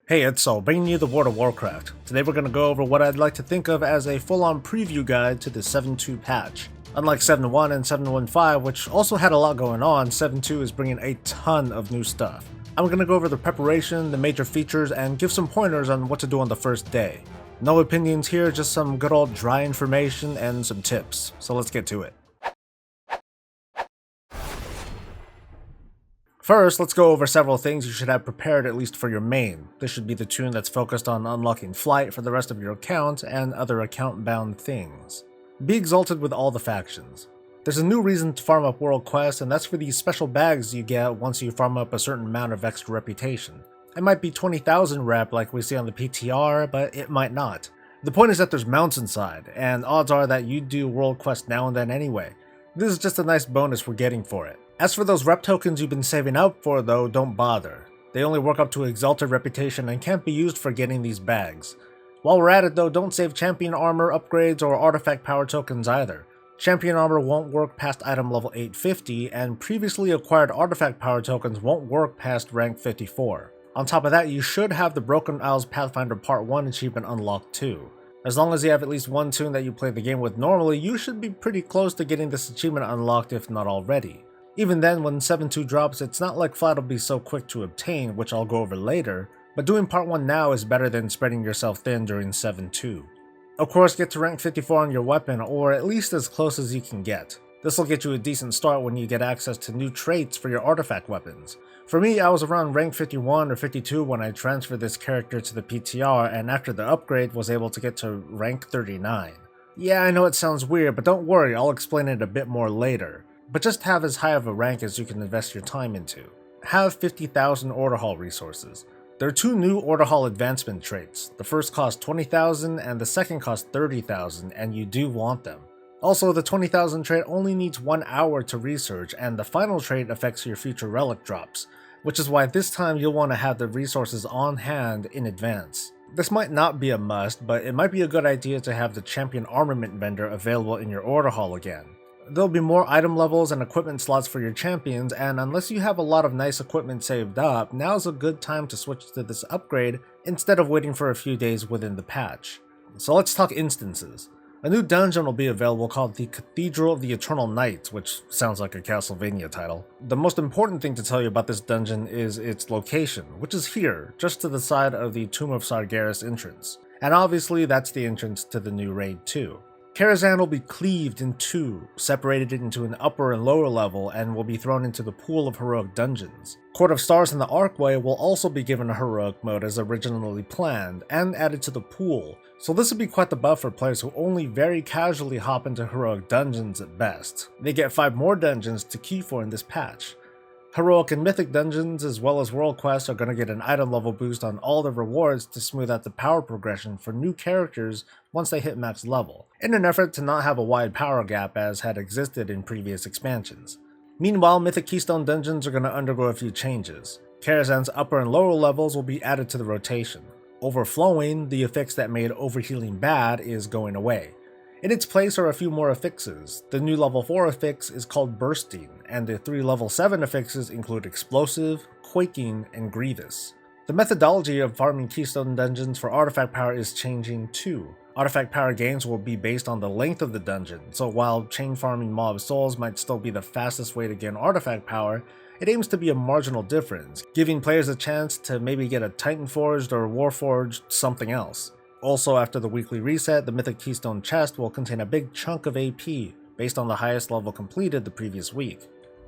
Hey, it's Sol, bringing you the World of Warcraft. Today we're going to go over what I'd like to think of as a full-on preview guide to the 7.2 patch. Unlike 7.1 and 7.1.5, which also had a lot going on, 7.2 is bringing a ton of new stuff. I'm going to go over the preparation, the major features, and give some pointers on what to do on the first day. No opinions here, just some good old dry information and some tips, so let's get to it. First, let's go over several things you should have prepared at least for your main. This should be the toon that's focused on unlocking flight for the rest of your account and other account-bound things. Be exalted with all the factions. There's a new reason to farm up world quests, and that's for these special bags you get once you farm up a certain amount of extra reputation. It might be 20,000 rep like we see on the PTR, but it might not. The point is that there's mounts inside, and odds are that you do world quests now and then anyway. This is just a nice bonus we're getting for it. As for those rep tokens you've been saving up for though, don't bother. They only work up to exalted reputation and can't be used for getting these bags. While we're at it though, don't save champion armor upgrades or artifact power tokens either. Champion armor won't work past item level 850, and previously acquired artifact power tokens won't work past rank 54. On top of that, you should have the Broken Isles Pathfinder Part 1 achievement unlocked too. As long as you have at least one toon that you play the game with normally, you should be pretty close to getting this achievement unlocked if not already. Even then, when 7.2 drops, it's not like flight will be so quick to obtain, which I'll go over later, but doing part 1 now is better than spreading yourself thin during 7.2. Of course, get to rank 54 on your weapon, or at least as close as you can get. This will get you a decent start when you get access to new traits for your artifact weapons. For me, I was around rank 51 or 52 when I transferred this character to the PTR, and after the upgrade was able to get to rank 39. Yeah, I know it sounds weird, but don't worry, I'll explain it a bit more later. But just have as high of a rank as you can invest your time into. Have 50,000 Order Hall resources. There are two new Order Hall advancement traits. The first costs 20,000 and the second costs 30,000, and you do want them. Also, the 20,000 trait only needs 1 hour to research, and the final trait affects your future relic drops, which is why this time you'll want to have the resources on hand in advance. This might not be a must, but it might be a good idea to have the champion armament vendor available in your Order Hall again. There'll be more item levels and equipment slots for your champions, and unless you have a lot of nice equipment saved up, now's a good time to switch to this upgrade instead of waiting for a few days within the patch. So let's talk instances. A new dungeon will be available called the Cathedral of the Eternal Night, which sounds like a Castlevania title. The most important thing to tell you about this dungeon is its location, which is here, just to the side of the Tomb of Sargeras entrance. And obviously that's the entrance to the new raid too. Karazhan will be cleaved in two, separated into an upper and lower level, and will be thrown into the pool of heroic dungeons. Court of Stars and the Archway will also be given a heroic mode as originally planned, and added to the pool, so this will be quite the buff for players who only very casually hop into heroic dungeons at best. They get 5 more dungeons to key for in this patch. Heroic and Mythic dungeons as well as world quests are going to get an item level boost on all the rewards to smooth out the power progression for new characters once they hit max level, in an effort to not have a wide power gap as had existed in previous expansions. Meanwhile, Mythic Keystone dungeons are going to undergo a few changes. Karazhan's upper and lower levels will be added to the rotation. Overflowing, the affix that made overhealing bad, is going away. In its place are a few more affixes. The new level 4 affix is called Bursting, and the 3 level 7 affixes include Explosive, Quaking, and Grievous. The methodology of farming Keystone dungeons for artifact power is changing too. Artifact power gains will be based on the length of the dungeon, so while chain farming mob souls might still be the fastest way to gain artifact power, it aims to be a marginal difference, giving players a chance to maybe get a Titan Forged or Warforged something else. Also, after the weekly reset, the Mythic Keystone chest will contain a big chunk of AP, based on the highest level completed the previous week.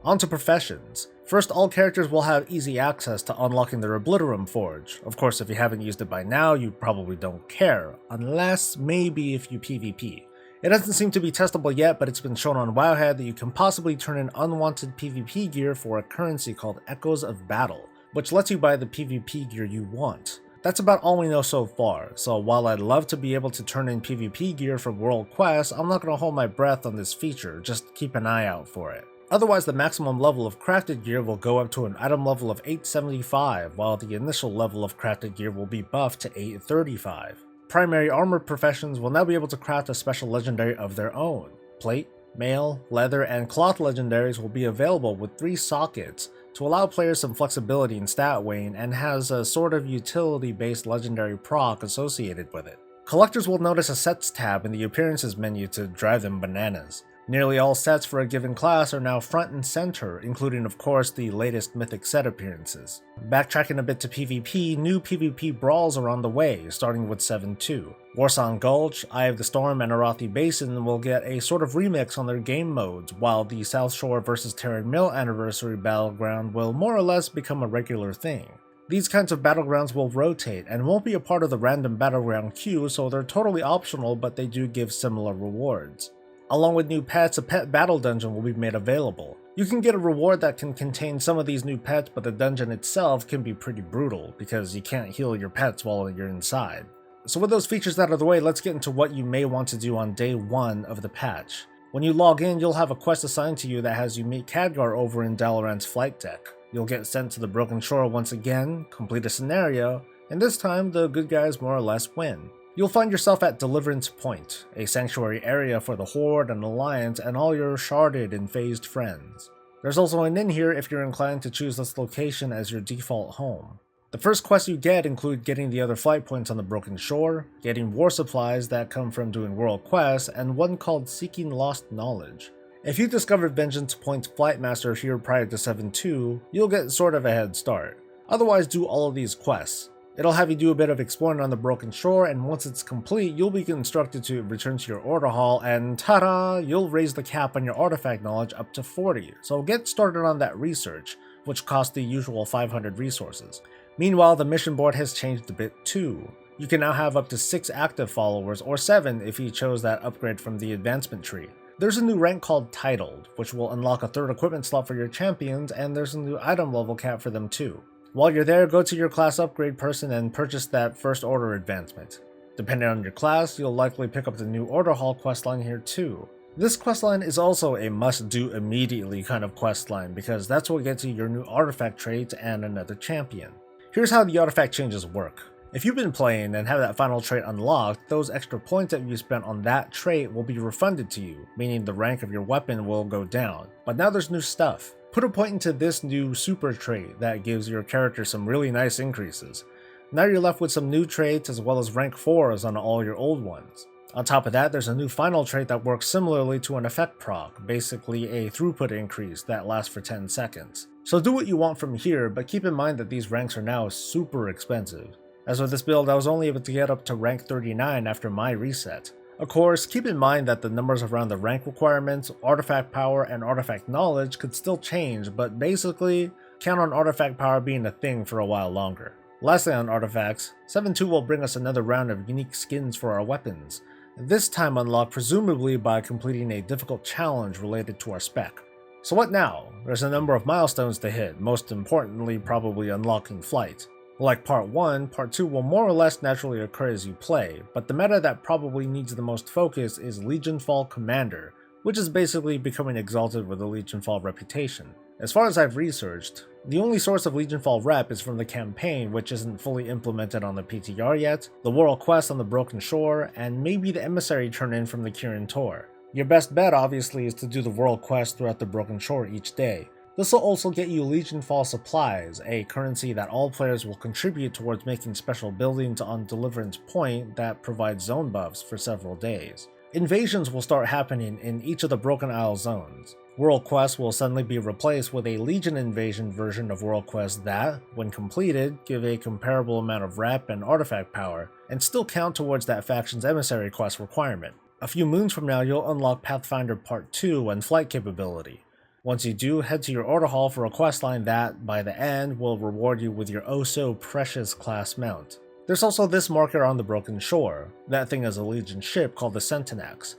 On to professions. First, all characters will have easy access to unlocking their Obliterum Forge. Of course, if you haven't used it by now, you probably don't care, unless maybe if you PvP. It doesn't seem to be testable yet, but it's been shown on WoWhead that you can possibly turn in unwanted PvP gear for a currency called Echoes of Battle, which lets you buy the PvP gear you want. That's about all we know so far, so while I'd love to be able to turn in PvP gear from World Quests, I'm not going to hold my breath on this feature, just keep an eye out for it. Otherwise, the maximum level of crafted gear will go up to an item level of 875, while the initial level of crafted gear will be buffed to 835. Primary armor professions will now be able to craft a special legendary of their own. Plate, mail, leather, and cloth legendaries will be available with 3 sockets to allow players some flexibility in stat weighing and has a sort of utility-based legendary proc associated with it. Collectors will notice a sets tab in the appearances menu to drive them bananas. Nearly all sets for a given class are now front and center, including of course the latest mythic set appearances. Backtracking a bit to PvP, new PvP brawls are on the way, starting with 7-2. Warsong Gulch, Eye of the Storm, and Arathi Basin will get a sort of remix on their game modes, while the South Shore vs Terran Mill Anniversary Battleground will more or less become a regular thing. These kinds of battlegrounds will rotate and won't be a part of the random battleground queue, so they're totally optional, but they do give similar rewards. Along with new pets, a pet battle dungeon will be made available. You can get a reward that can contain some of these new pets, but the dungeon itself can be pretty brutal, because you can't heal your pets while you're inside. So with those features out of the way, let's get into what you may want to do on day 1 of the patch. When you log in, you'll have a quest assigned to you that has you meet Khadgar over in Dalaran's flight deck. You'll get sent to the Broken Shore once again, complete a scenario, and this time the good guys more or less win. You'll find yourself at Deliverance Point, a sanctuary area for the Horde and Alliance and all your sharded and phased friends. There's also an inn here if you're inclined to choose this location as your default home. The first quests you get include getting the other flight points on the Broken Shore, getting war supplies that come from doing world quests, and one called Seeking Lost Knowledge. If you discovered Vengeance Point's Flightmaster here prior to 7-2, you'll get sort of a head start. Otherwise, do all of these quests. It'll have you do a bit of exploring on the Broken Shore, and once it's complete, you'll be instructed to return to your order hall, and ta-da! You'll raise the cap on your artifact knowledge up to 40, so get started on that research, which costs the usual 500 resources. Meanwhile, the mission board has changed a bit too. You can now have up to 6 active followers, or 7 if you chose that upgrade from the advancement tree. There's a new rank called Titled, which will unlock a 3rd equipment slot for your champions, and there's a new item level cap for them too. While you're there, go to your class upgrade person and purchase that first order advancement. Depending on your class, you'll likely pick up the new Order Hall questline here too. This questline is also a must-do immediately kind of questline because that's what gets you your new artifact trait and another champion. Here's how the artifact changes work. If you've been playing and have that final trait unlocked, those extra points that you spent on that trait will be refunded to you, meaning the rank of your weapon will go down. But now there's new stuff. Put a point into this new super trait that gives your character some really nice increases. Now you're left with some new traits as well as rank 4s on all your old ones. On top of that, there's a new final trait that works similarly to an effect proc, basically a throughput increase that lasts for 10 seconds. So do what you want from here, but keep in mind that these ranks are now super expensive. As with this build, I was only able to get up to rank 39 after my reset. Of course, keep in mind that the numbers around the rank requirements, artifact power, and artifact knowledge could still change, but basically, count on artifact power being a thing for a while longer. Lastly on artifacts, 7-2 will bring us another round of unique skins for our weapons, this time unlocked presumably by completing a difficult challenge related to our spec. So what now? There's a number of milestones to hit, most importantly probably unlocking flight. Like Part 1, Part 2 will more or less naturally occur as you play, but the meta that probably needs the most focus is Legionfall Commander, which is basically becoming exalted with the Legionfall reputation. As far as I've researched, the only source of Legionfall rep is from the campaign, which isn't fully implemented on the PTR yet, the World Quest on the Broken Shore, and maybe the Emissary turn-in from the Kirin Tor. Your best bet obviously is to do the World Quest throughout the Broken Shore each day. This will also get you Legionfall supplies, a currency that all players will contribute towards making special buildings on Deliverance Point that provide zone buffs for several days. Invasions will start happening in each of the Broken Isle zones. World Quests will suddenly be replaced with a Legion Invasion version of World Quests that, when completed, give a comparable amount of rep and artifact power, and still count towards that faction's Emissary quest requirement. A few moons from now you'll unlock Pathfinder Part 2 and flight capability. Once you do, head to your order hall for a questline that, by the end, will reward you with your oh-so-precious class mount. There's also this marker on the Broken Shore. That thing is a Legion ship called the Centenax.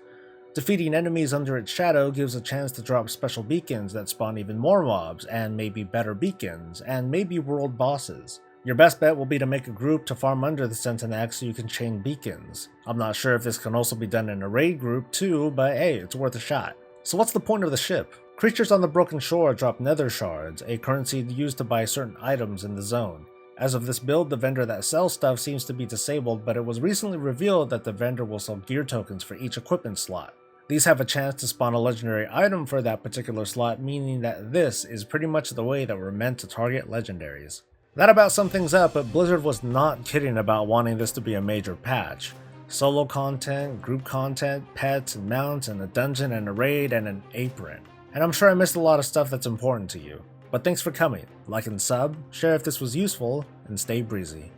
Defeating enemies under its shadow gives a chance to drop special beacons that spawn even more mobs, and maybe better beacons, and maybe world bosses. Your best bet will be to make a group to farm under the Centenax so you can chain beacons. I'm not sure if this can also be done in a raid group too, but hey, it's worth a shot. So what's the point of the ship? Creatures on the Broken Shore drop nether shards, a currency used to buy certain items in the zone. As of this build, the vendor that sells stuff seems to be disabled, but it was recently revealed that the vendor will sell gear tokens for each equipment slot. These have a chance to spawn a legendary item for that particular slot, meaning that this is pretty much the way that we're meant to target legendaries. That about sums things up, but Blizzard was not kidding about wanting this to be a major patch. Solo content, group content, pets and mounts, and a dungeon and a raid and an apron. And I'm sure I missed a lot of stuff that's important to you. But thanks for coming. Like and sub, share if this was useful, and stay breezy.